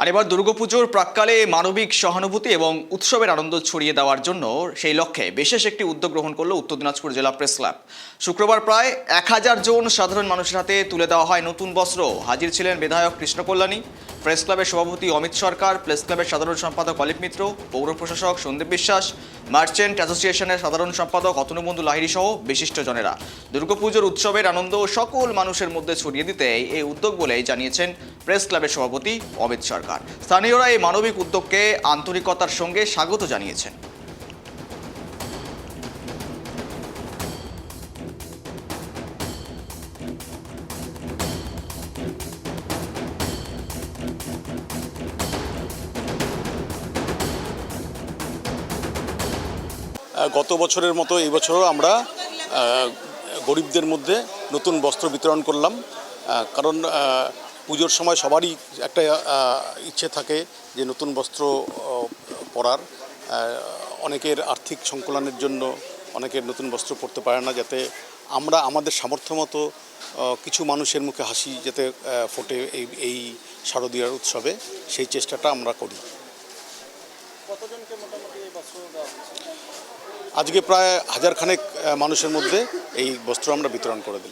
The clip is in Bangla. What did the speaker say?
আর এবার দুর্গাপুজোর প্রাক্কালে মানবিক সহানুভূতি এবং উৎসবের আনন্দ ছড়িয়ে দেওয়ার জন্য সেই লক্ষ্যে বিশেষ একটি উদ্যোগ গ্রহণ করলো উত্তর দিনাজপুর জেলা প্রেস ক্লাব। শুক্রবার প্রায় 1000 জন সাধারণ মানুষের হাতে তুলে দেওয়া হয় নতুন বস্ত্র। হাজির ছিলেন বিধায়ক কৃষ্ণ কল্যাণী, প্রেস ক্লাবের সভাপতি অমিত সরকার, প্রেস ক্লাবের সাধারণ সম্পাদক অলিপ মিত্র, পৌর প্রশাসক সন্দীপ বিশ্বাস, মার্চেন্ট অ্যাসোসিয়েশনের সাধারণ সম্পাদক অতনুবন্ধু লাহিড়ী সহ বিশিষ্টজনেরা। দুর্গাপুজোর উৎসবের আনন্দ সকল মানুষের মধ্যে ছড়িয়ে দিতে এই উদ্যোগ বলেই জানিয়েছেন প্রেস ক্লাবের সভাপতি অমিত সরকার। স্থানীয়রা এই মানবিক উদ্যোগকে আন্তরিকতার সঙ্গে স্বাগত জানিয়েছেন। গত বছরের মতো এই বছরও আমরা গরিবদের মধ্যে নতুন বস্ত্র বিতরণ করলাম। কারণ পুজোর সময় সবারই একটা ইচ্ছে থাকে যে নতুন বস্ত্র পরার। অনেকের আর্থিক সংকলনের জন্য অনেকের নতুন বস্ত্র পরতে পারে না, যাতে আমরা আমাদের সামর্থ্য মতো কিছু মানুষের মুখে হাসি যাতে ফোটে এই শারদীয়ার উৎসবে, সেই চেষ্টাটা আমরা করি। কতজনকে মোটামুটি এই বস্ত্র দেওয়া হচ্ছে? আজকে প্রায় 1000 খানেক মানুষের মধ্যে এই বস্ত্র আমরা বিতরণ করে দিই।